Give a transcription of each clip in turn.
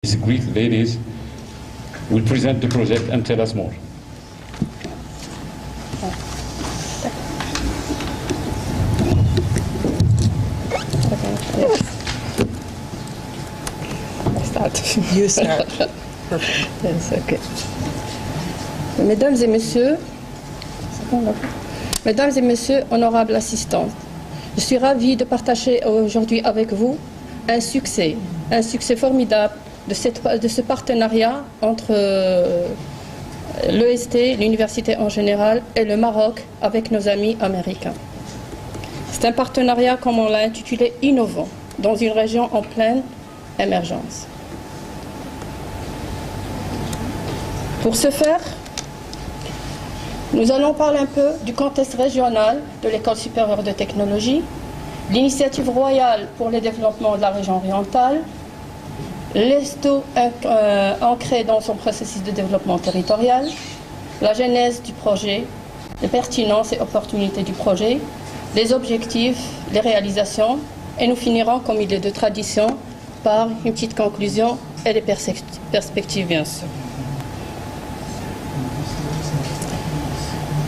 These Greek ladies will present the project and tell us more. You start. Yes, okay. Mesdames et messieurs, honorables assistants, je suis ravie de partager aujourd'hui avec vous un succès formidable de ce partenariat entre l'EST, l'université en général, et le Maroc avec nos amis américains. C'est un partenariat, comme on l'a intitulé, innovant, dans une région en pleine émergence. Pour ce faire, nous allons parler un peu du contexte régional de l'École supérieure de technologie, l'initiative royale pour le développement de la région orientale, l'ESTO ancré dans son processus de développement territorial, la genèse du projet, les pertinences et opportunités du projet, les objectifs, les réalisations, et nous finirons, comme il est de tradition, par une petite conclusion et les perspectives, bien sûr.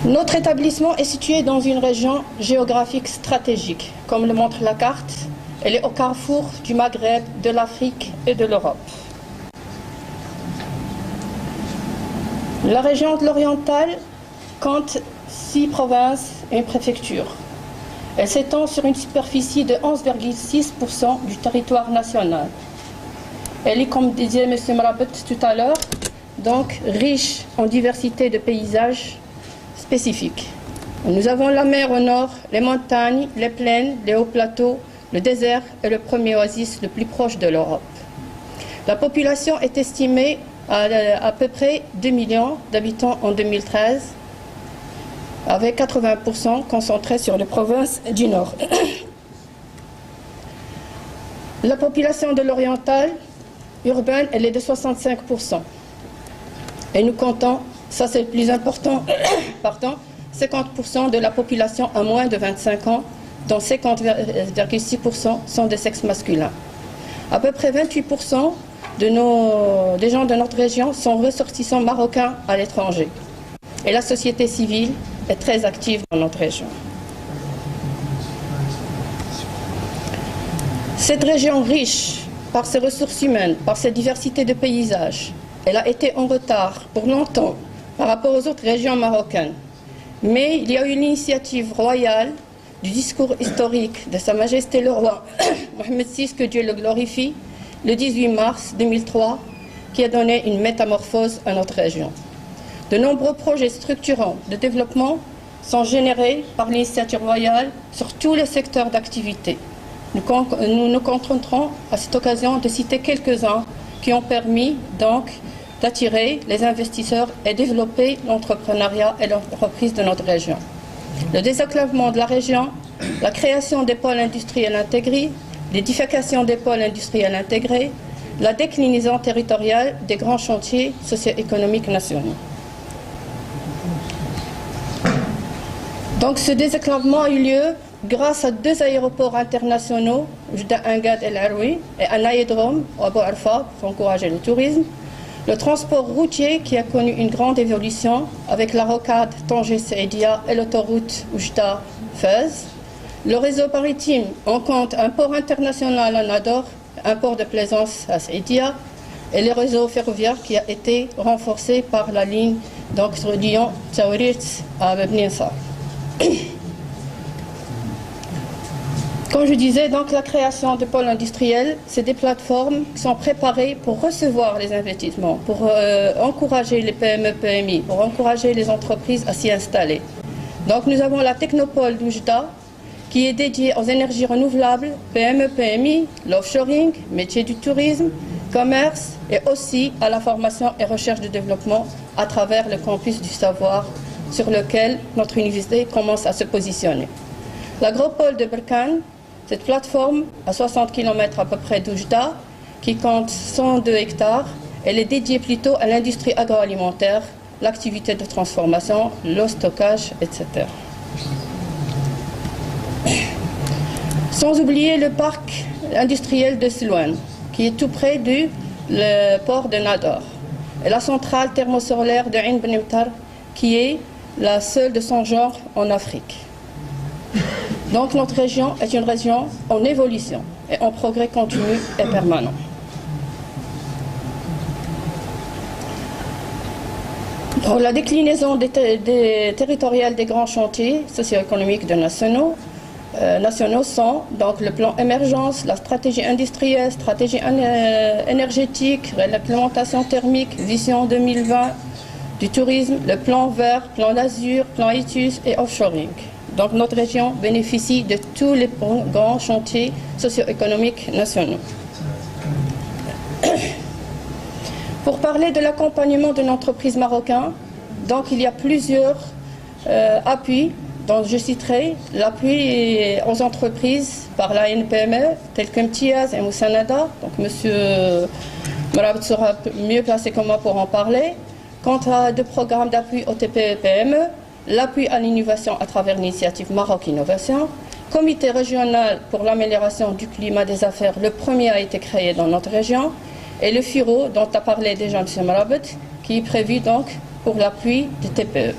Notre établissement est situé dans une région géographique stratégique, comme le montre la carte. Elle est au carrefour du Maghreb, de l'Afrique et de l'Europe. La région de l'Oriental compte 6 provinces et une préfecture. Elle s'étend sur une superficie de 11,6% du territoire national. Elle est, comme disait M. Mrabet tout à l'heure, donc riche en diversité de paysages spécifiques. Nous avons la mer au nord, les montagnes, les plaines, les hauts plateaux, le désert est le premier oasis le plus proche de l'Europe. La population est estimée à peu près 2 millions d'habitants en 2013, avec 80% concentrés sur les provinces du Nord. La population de l'oriental urbaine, elle est de 65%. Et nous comptons, ça c'est le plus important, 50% de la population à moins de 25 ans, dont 50,6% sont de sexe masculin. À peu près 28% des gens de notre région sont ressortissants marocains à l'étranger. Et la société civile est très active dans notre région. Cette région riche par ses ressources humaines, par sa diversité de paysages, elle a été en retard pour longtemps par rapport aux autres régions marocaines. Mais il y a eu une initiative royale du discours historique de Sa Majesté le Roi Mohammed VI, que Dieu le glorifie, le 18 mars 2003, qui a donné une métamorphose à notre région. De nombreux projets structurants de développement sont générés par l'initiative royale sur tous les secteurs d'activité. Nous nous contenterons à cette occasion de citer quelques-uns qui ont permis donc d'attirer les investisseurs et développer l'entrepreneuriat et l'entreprise de notre région. Le désenclavement de la région, la création des pôles industriels intégrés, l'édification des pôles industriels intégrés, la déclinaison territoriale des grands chantiers socio-économiques nationaux. Donc ce désenclavement a eu lieu grâce à 2 aéroports internationaux, Jda Angad El Aroui, et un aérodrome à Abu Arfa pour encourager le tourisme. Le transport routier qui a connu une grande évolution avec la rocade Tanger-Saïdia et l'autoroute Oujda-Fez. Le réseau maritime, on compte un port international à Nador, un port de plaisance à Saïdia, et le réseau ferroviaire qui a été renforcé par la ligne d'entre Lyon, Taourit à Bniensar. Comme je disais, donc la création de pôles industriels, c'est des plateformes qui sont préparées pour recevoir les investissements, pour encourager les PME, PMI, pour encourager les entreprises à s'y installer. Donc nous avons la technopole d'Oujda, qui est dédiée aux énergies renouvelables, PME, PMI, l'offshoring, métiers du tourisme, commerce et aussi à la formation et recherche de développement à travers le campus du savoir sur lequel notre université commence à se positionner. L'agropole de Berkane, cette plateforme à 60 km à peu près d'Oujda, qui compte 102 hectares, elle est dédiée plutôt à l'industrie agroalimentaire, l'activité de transformation, le stockage, etc. Sans oublier le parc industriel de Silouane, qui est tout près du le port de Nador et la centrale thermosolaire de Ain Benoutar, qui est la seule de son genre en Afrique. Donc notre région est une région en évolution et en progrès continu et permanent. Donc, la déclinaison territoriale des grands chantiers socio-économiques nationaux sont donc le plan émergence, la stratégie industrielle, stratégie énergétique, réglementation thermique, vision 2020, du tourisme, le plan vert, plan d'azur, plan ITUS et offshoring. Donc notre région bénéficie de tous les grands chantiers socio-économiques nationaux. Pour parler de l'accompagnement d'une entreprise marocaine, donc il y a plusieurs appuis, dont je citerai l'appui aux entreprises par la NPME, telles que Mtiaz et Moussanada. Donc M. Merabt sera mieux placé que moi pour en parler. Quant à deux programmes d'appui au TPE-PME, l'appui à l'innovation à travers l'initiative Maroc Innovation, comité régional pour l'amélioration du climat des affaires, le premier a été créé dans notre région, et le FIRO, dont a parlé déjà M. Merabt, qui est prévu donc pour l'appui des TPE.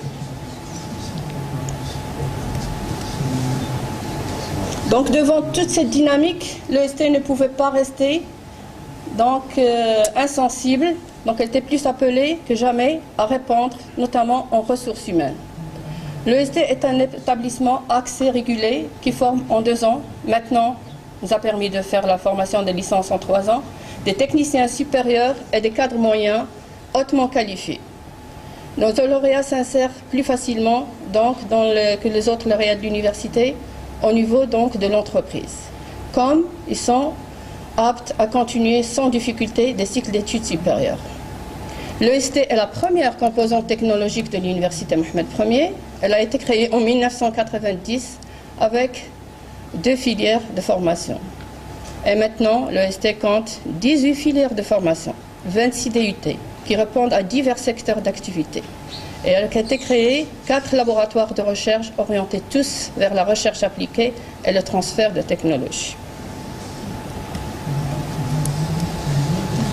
Donc devant toute cette dynamique, l'EST ne pouvait pas rester donc, insensible, donc elle était plus appelée que jamais à répondre, notamment en ressources humaines. L'EST est un établissement axé régulé qui forme en 2 ans. Maintenant, nous a permis de faire la formation des licences en 3 ans, des techniciens supérieurs et des cadres moyens hautement qualifiés. Nos lauréats s'insèrent plus facilement donc, que les autres lauréats de l'université au niveau donc, de l'entreprise, comme ils sont aptes à continuer sans difficulté des cycles d'études supérieures. L'EST est la première composante technologique de l'université Mohamed Ier. Elle a été créée en 1990 avec 2 filières de formation. Et maintenant, l'EST compte 18 filières de formation, 26 DUT, qui répondent à divers secteurs d'activité. Et elle a été créée 4 laboratoires de recherche orientés tous vers la recherche appliquée et le transfert de technologies.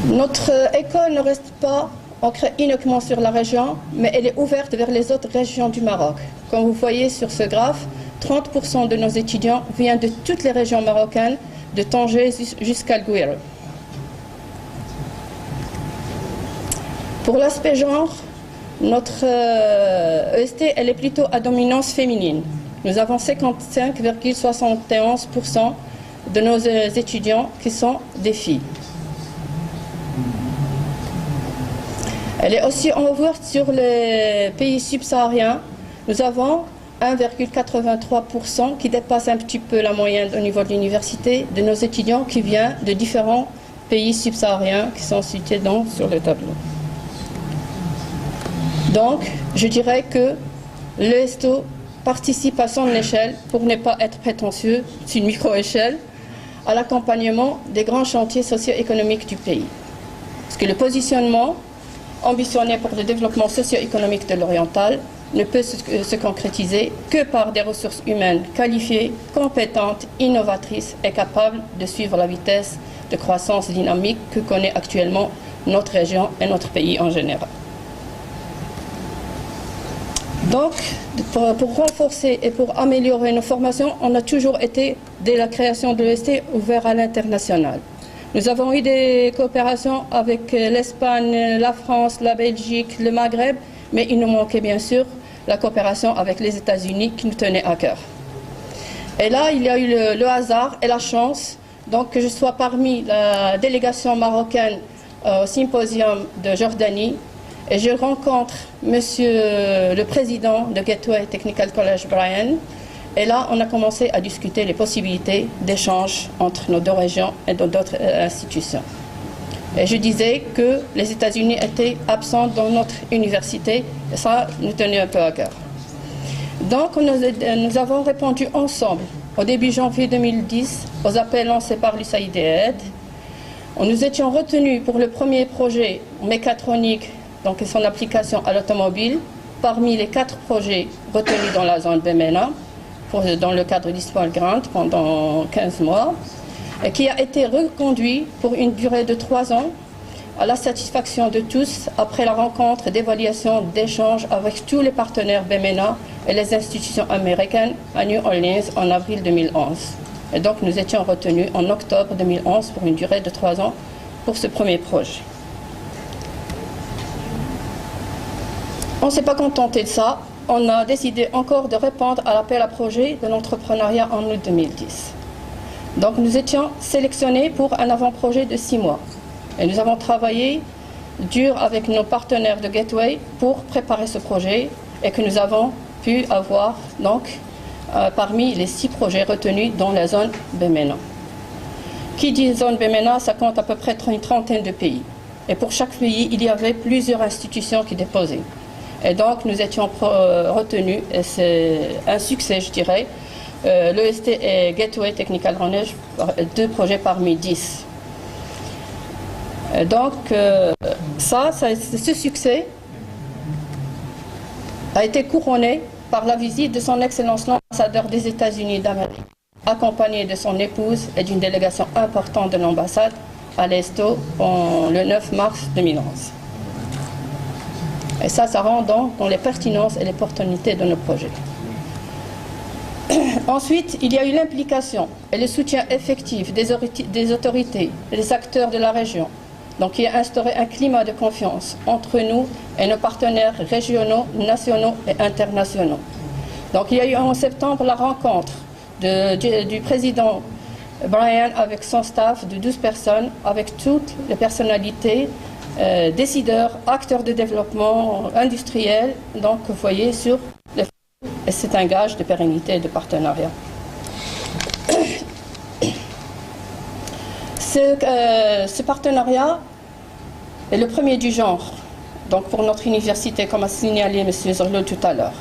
Notre école ne reste pas ancrée uniquement sur la région, mais elle est ouverte vers les autres régions du Maroc. Comme vous voyez sur ce graphe, 30% de nos étudiants viennent de toutes les régions marocaines, de Tanger jusqu'à Gouire. Pour l'aspect genre, notre EST elle est plutôt à dominance féminine. Nous avons 55,71% de nos étudiants qui sont des filles. Elle est aussi ouverte sur les pays subsahariens. Nous avons 1,83% qui dépasse un petit peu la moyenne au niveau de l'université de nos étudiants qui viennent de différents pays subsahariens qui sont cités donc sur le tableau. Donc, je dirais que l'ESTO participe à son échelle, pour ne pas être prétentieux, c'est une micro-échelle, à l'accompagnement des grands chantiers socio-économiques du pays. Parce que le positionnement ambitionné pour le développement socio-économique de l'oriental ne peut se concrétiser que par des ressources humaines qualifiées, compétentes, innovatrices et capables de suivre la vitesse de croissance dynamique que connaît actuellement notre région et notre pays en général. Donc, pour renforcer et pour améliorer nos formations, on a toujours été, dès la création de l'EST, ouvert à l'international. Nous avons eu des coopérations avec l'Espagne, la France, la Belgique, le Maghreb, mais il nous manquait bien sûr la coopération avec les États-Unis qui nous tenait à cœur. Et là, il y a eu le hasard et la chance donc, que je sois parmi la délégation marocaine au symposium de Jordanie et je rencontre monsieur le président de Gateway Technical College, Brian. Et là, on a commencé à discuter les possibilités d'échange entre nos 2 régions et d'autres institutions. Et je disais que les États-Unis étaient absents dans notre université, et ça nous tenait un peu à cœur. Donc, nous avons répondu ensemble, au début janvier 2010, aux appels lancés par l'USAID. Nous étions retenus pour le premier projet mécatronique, donc son application à l'automobile, parmi les 4 projets retenus dans la zone BMENA, dans le cadre d'Histoire Grant pendant 15 mois, et qui a été reconduit pour une durée de 3 ans à la satisfaction de tous après la rencontre d'évaluation d'échange avec tous les partenaires BMENA et les institutions américaines à New Orleans en avril 2011. Et donc nous étions retenus en octobre 2011 pour une durée de 3 ans pour ce premier projet. On ne s'est pas contenté de ça, on a décidé encore de répondre à l'appel à projet de l'entrepreneuriat en août 2010. Donc nous étions sélectionnés pour un avant-projet de 6 mois. Et nous avons travaillé dur avec nos partenaires de Gateway pour préparer ce projet et que nous avons pu avoir donc parmi les 6 projets retenus dans la zone BMENA. Qui dit zone BMENA, ça compte à peu près une trentaine de pays. Et pour chaque pays, il y avait plusieurs institutions qui déposaient. Et donc nous étions retenus, et c'est un succès je dirais, l'EST et Gateway Technical Knowledge, 2 projets parmi 10. Donc, ce succès a été couronné par la visite de son Excellence l'ambassadeur des États-Unis d'Amérique, accompagné de son épouse et d'une délégation importante de l'ambassade à l'Esto le 9 mars 2011. Et ça rend donc dans les pertinences et les opportunités de nos projets. Ensuite, il y a eu l'implication et le soutien effectif des autorités, des acteurs de la région, donc qui a instauré un climat de confiance entre nous et nos partenaires régionaux, nationaux et internationaux. Donc il y a eu en septembre la rencontre du président Brian avec son staff de 12 personnes, avec toutes les personnalités, décideurs, acteurs de développement industriel, donc vous voyez sur le et c'est un gage de pérennité et de partenariat. Ce partenariat est le premier du genre, donc pour notre université, comme a signalé M. Zorlo tout à l'heure.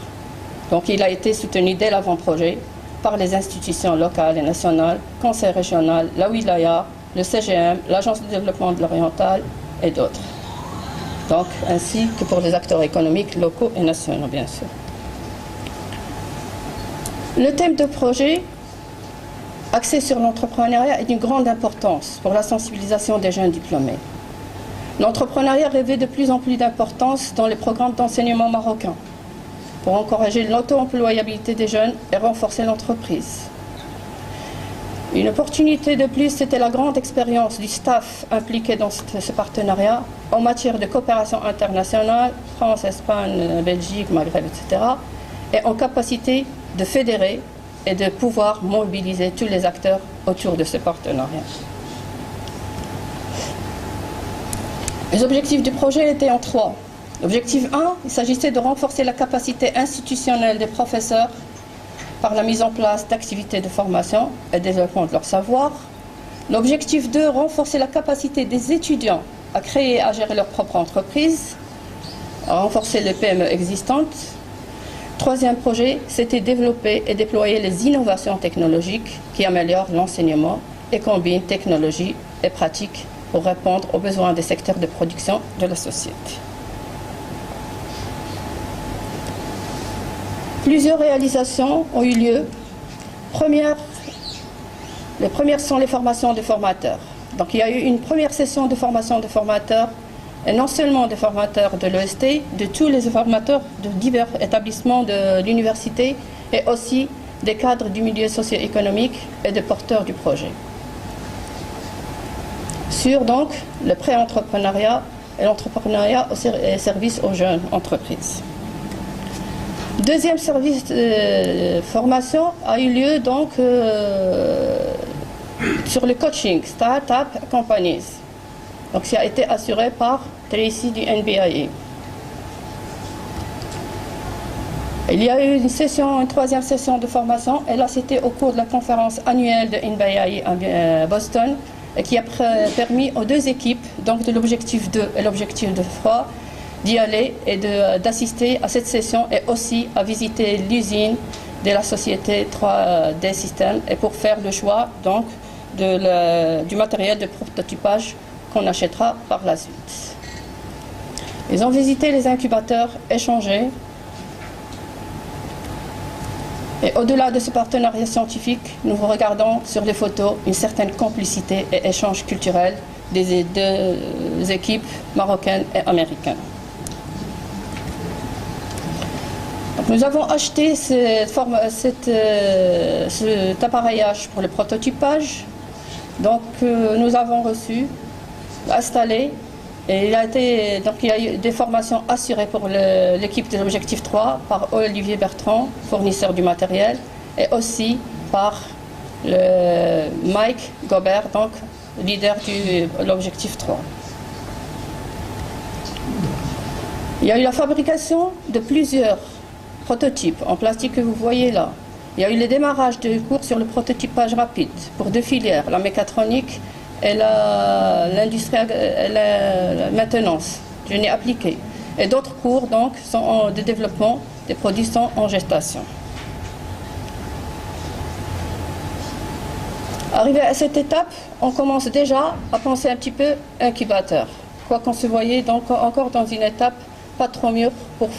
Donc il a été soutenu dès l'avant-projet par les institutions locales et nationales, Conseil régional, la Wilaya, le CGM, l'Agence de développement de l'Oriental et d'autres. Donc ainsi que pour les acteurs économiques locaux et nationaux, bien sûr. Le thème de projet axé sur l'entrepreneuriat est d'une grande importance pour la sensibilisation des jeunes diplômés. L'entrepreneuriat revêt de plus en plus d'importance dans les programmes d'enseignement marocains pour encourager l'auto-employabilité des jeunes et renforcer l'entreprise. Une opportunité de plus, c'était la grande expérience du staff impliqué dans ce partenariat en matière de coopération internationale, France, Espagne, Belgique, Maghreb, etc., et en capacité de fédérer et de pouvoir mobiliser tous les acteurs autour de ce partenariat. Les objectifs du projet étaient en 3. L'objectif 1, il s'agissait de renforcer la capacité institutionnelle des professeurs par la mise en place d'activités de formation et développement de leur savoir. L'objectif 2, renforcer la capacité des étudiants à créer et à gérer leur propre entreprise, à renforcer les PME existantes. Troisième projet, c'était développer et déployer les innovations technologiques qui améliorent l'enseignement et combinent technologie et pratique pour répondre aux besoins des secteurs de production de la société. Plusieurs réalisations ont eu lieu. Les premières sont les formations de formateurs. Donc il y a eu une première session de formation de formateurs, et non seulement des formateurs de l'EST, de tous les formateurs de divers établissements de l'université et aussi des cadres du milieu socio-économique et des porteurs du projet. Sur donc le pré-entrepreneuriat et l'entrepreneuriat au service aux jeunes entreprises. Deuxième service de formation a eu lieu donc sur le coaching Startup Companies. Donc ça a été assuré par Tracy du NBIE. Il y a eu une troisième session de formation, et là c'était au cours de la conférence annuelle de NBIE à Boston, et qui a permis aux 2 équipes, donc de l'objectif 2 et l'objectif 3, d'y aller et d'assister à cette session et aussi à visiter l'usine de la société 3D Systems et pour faire le choix donc du matériel de prototypage qu'on achètera par la suite. Ils ont visité les incubateurs, échangé. Et au-delà de ce partenariat scientifique, nous regardons sur les photos une certaine complicité et échange culturel des deux équipes marocaines et américaines. Donc, nous avons acheté cet appareillage pour le prototypage. Donc nous avons reçu, installé, et il y a eu des formations assurées pour l'équipe de l'objectif 3 par Olivier Bertrand, fournisseur du matériel, et aussi par Mike Gobert, donc leader de l'objectif 3. Il y a eu la fabrication de plusieurs prototypes en plastique que vous voyez là. Il y a eu le démarrage de cours sur le prototypage rapide pour deux filières, la mécatronique et l'industrie, la maintenance, génie appliqué. Et d'autres cours donc sont de développement des produits sont en gestation. Arrivé à cette étape, on commence déjà à penser un petit peu incubateur. Quoi qu'on se voyait donc encore dans une étape pas trop mûre pour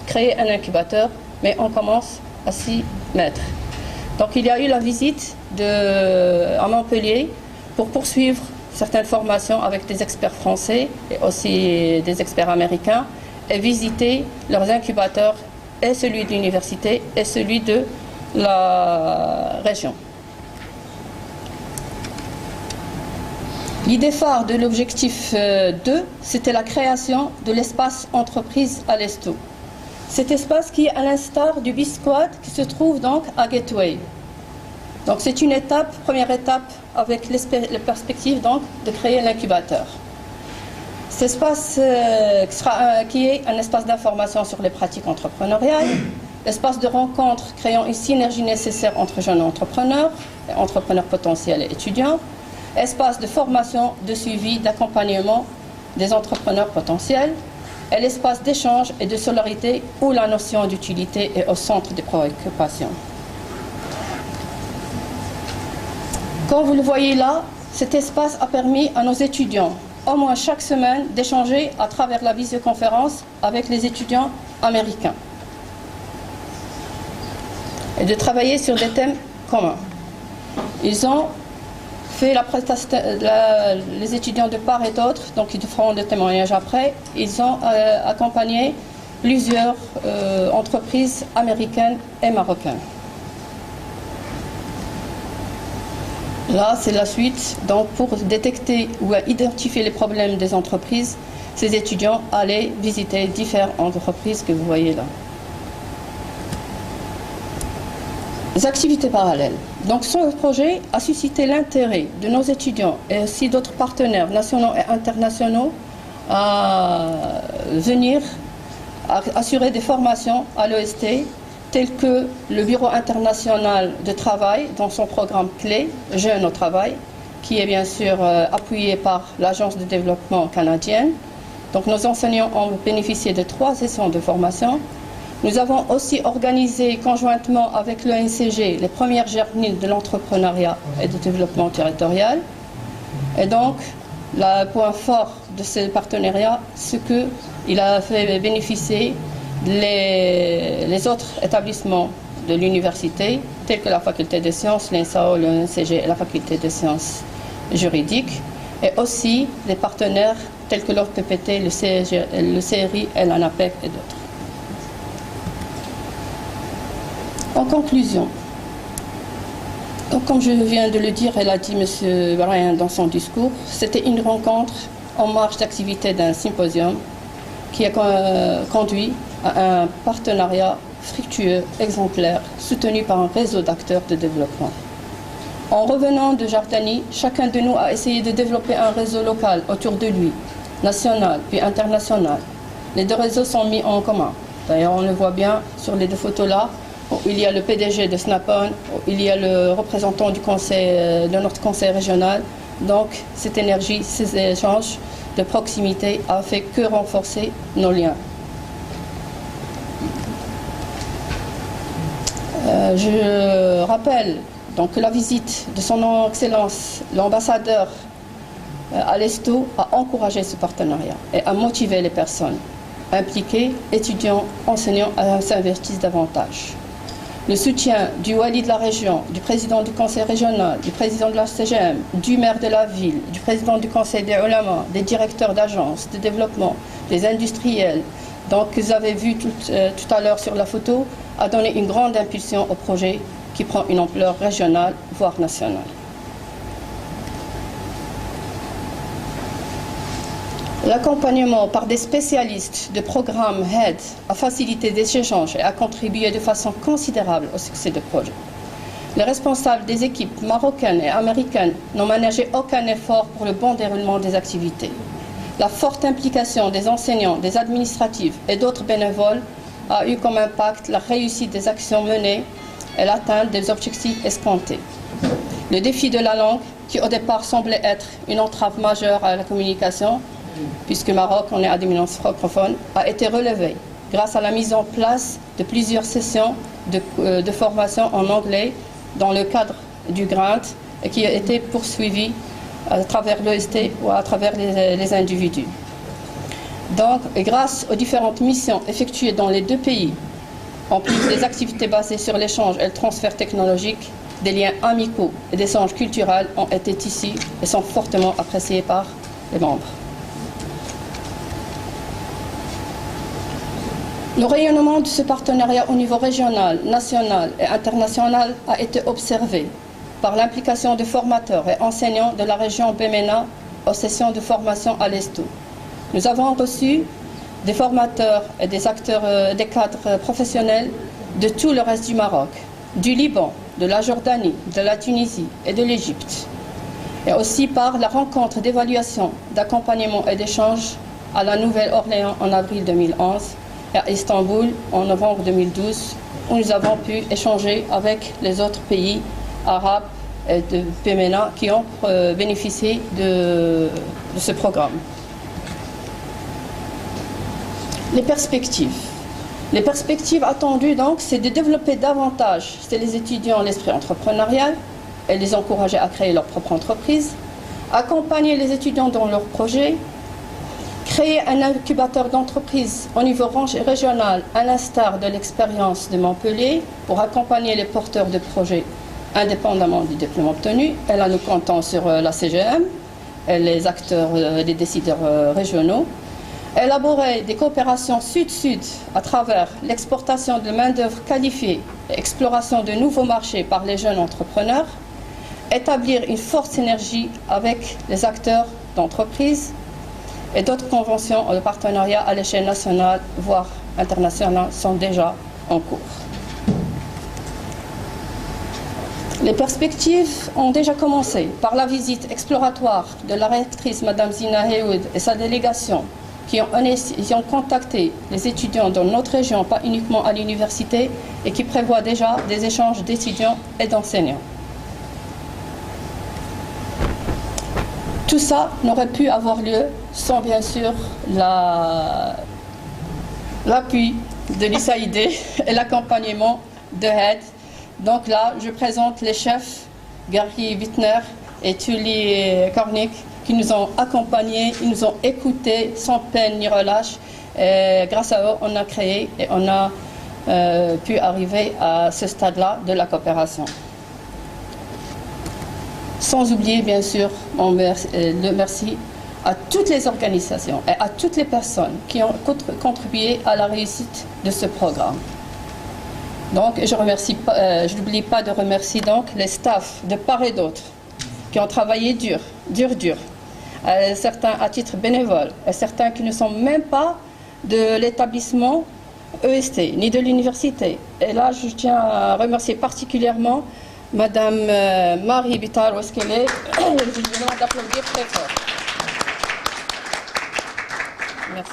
créer un incubateur, mais on commence à s'y mettre. Donc il y a eu la visite à Montpellier pour poursuivre certaines formations avec des experts français et aussi des experts américains et visiter leurs incubateurs, et celui de l'université et celui de la région. L'idée phare de l'objectif 2, c'était la création de l'espace entreprise à l'Esto. Cet espace qui est à l'instar du B-Squad qui se trouve donc à Gateway. Donc c'est une étape, première étape avec la perspective donc de créer l'incubateur. Cet espace qui est un espace d'information sur les pratiques entrepreneuriales, espace de rencontre créant une synergie nécessaire entre jeunes entrepreneurs, et entrepreneurs potentiels et étudiants, espace de formation, de suivi, d'accompagnement des entrepreneurs potentiels, et l'espace d'échange et de solidarité où la notion d'utilité est au centre des préoccupations. Comme vous le voyez là, cet espace a permis à nos étudiants, au moins chaque semaine, d'échanger à travers la visioconférence avec les étudiants américains et de travailler sur des thèmes communs. Ils ont fait les étudiants de part et d'autre, donc ils feront des témoignages après, ils ont accompagné plusieurs entreprises américaines et marocaines. Là, c'est la suite. Donc, pour détecter ou identifier les problèmes des entreprises, ces étudiants allaient visiter différentes entreprises que vous voyez là. Les activités parallèles. Donc ce projet a suscité l'intérêt de nos étudiants et aussi d'autres partenaires nationaux et internationaux à venir assurer des formations à l'OST telles que le Bureau international de travail dans son programme clé Jeunes au travail, qui est bien sûr appuyé par l'Agence de développement canadienne. Donc nos enseignants ont bénéficié de 3 sessions de formation. Nous avons aussi organisé conjointement avec l'ONCG les premières journées de l'entrepreneuriat et du développement territorial. Et donc, le point fort de ce partenariat, c'est qu'il a fait bénéficier les autres établissements de l'université, tels que la faculté des sciences, l'INSAO, l'ONCG et la faculté des sciences juridiques, et aussi les partenaires tels que l'ORPPT, le CRI et l'ANAPEC et d'autres. En conclusion, donc comme je viens de le dire, elle a dit M. Brian dans son discours, c'était une rencontre en marge d'activité d'un symposium qui a conduit à un partenariat fructueux, exemplaire, soutenu par un réseau d'acteurs de développement. En revenant de Jordanie, chacun de nous a essayé de développer un réseau local autour de lui, national puis international. Les 2 réseaux sont mis en commun. D'ailleurs, on le voit bien sur les 2 photos là. Il y a le PDG de Snap-on, il y a le représentant du conseil, de notre conseil régional. Donc, cette énergie, ces échanges de proximité a fait que renforcer nos liens. Je rappelle donc que la visite de son Excellence, l'ambassadeur à l'Esto, a encouragé ce partenariat et a motivé les personnes impliquées, étudiants, enseignants, à s'investir davantage. le soutien du wali de la région, du président du conseil régional, du président de la CGM, du maire de la ville, du président du conseil des ulama, des directeurs d'agences de développement, des industriels, donc que vous avez vu tout à l'heure sur la photo, a donné une grande impulsion au projet qui prend une ampleur régionale, voire nationale. L'accompagnement par des spécialistes de programmes aide à faciliter des échanges et à contribuer de façon considérable au succès du projet. Les responsables des équipes marocaines et américaines n'ont ménagé aucun effort pour le bon déroulement des activités. La forte implication des enseignants, des administratifs et d'autres bénévoles a eu comme impact la réussite des actions menées et l'atteinte des objectifs escomptés. Le défi de la langue, qui au départ semblait être une entrave majeure à la communication, puisque Maroc, on est à dominance francophone, a été relevé grâce à la mise en place de plusieurs sessions de formation en anglais dans le cadre du GRANT et qui a été poursuivie à travers l'EST ou à travers les individus. Donc, grâce aux différentes missions effectuées dans les deux pays, en plus des activités basées sur l'échange et le transfert technologique, des liens amicaux et des échanges culturels ont été tissés et sont fortement appréciés par les membres. Le rayonnement de ce partenariat au niveau régional, national et international a été observé par l'implication de formateurs et enseignants de la région Bémena aux sessions de formation à l'ESTO. Nous avons reçu des formateurs et des acteurs, des cadres professionnels de tout le reste du Maroc, du Liban, de la Jordanie, de la Tunisie et de l'Égypte. Et aussi par la rencontre d'évaluation, d'accompagnement et d'échange à la Nouvelle-Orléans en avril 2011 et à Istanbul en novembre 2012, où nous avons pu échanger avec les autres pays arabes et de Bémena qui ont bénéficié de ce programme. Les perspectives. Les perspectives attendues, donc, c'est de développer davantage chez les étudiants l'esprit entrepreneurial et les encourager à créer leur propre entreprise, accompagner les étudiants dans leurs projets, créer un incubateur d'entreprise au niveau régional, à l'instar de l'expérience de Montpellier, pour accompagner les porteurs de projets indépendamment du diplôme obtenu. Et là, nous comptons sur la CGM et les acteurs, les décideurs régionaux. Élaborer des coopérations sud-sud à travers l'exportation de main-d'œuvre qualifiée et l'exploration de nouveaux marchés par les jeunes entrepreneurs. Établir une forte synergie avec les acteurs d'entreprise et d'autres conventions de partenariat à l'échelle nationale, voire internationale, sont déjà en cours. Les perspectives ont déjà commencé par la visite exploratoire de la rectrice Mme Zina Heoud et sa délégation qui ont contacté les étudiants dans notre région, pas uniquement à l'université, et qui prévoient déjà des échanges d'étudiants et d'enseignants. Tout ça n'aurait pu avoir lieu sans, bien sûr, l'appui de l'USAID et l'accompagnement de HED. Donc là, je présente les chefs, Gary Wittner et Tully Kornick, qui nous ont accompagnés, ils nous ont écoutés sans peine ni relâche. Et grâce à eux, on a créé et on a pu arriver à ce stade-là de la coopération. Sans oublier, bien sûr, le merci à toutes les organisations et à toutes les personnes qui ont contribué à la réussite de ce programme. Donc, je n'oublie pas de remercier donc les staffs de part et d'autre qui ont travaillé dur, certains à titre bénévole, et certains qui ne sont même pas de l'établissement EST, ni de l'université. Et là, je tiens à remercier particulièrement Madame Marie Bitar Oueskele, je vous demande d'applaudir très fort. Merci.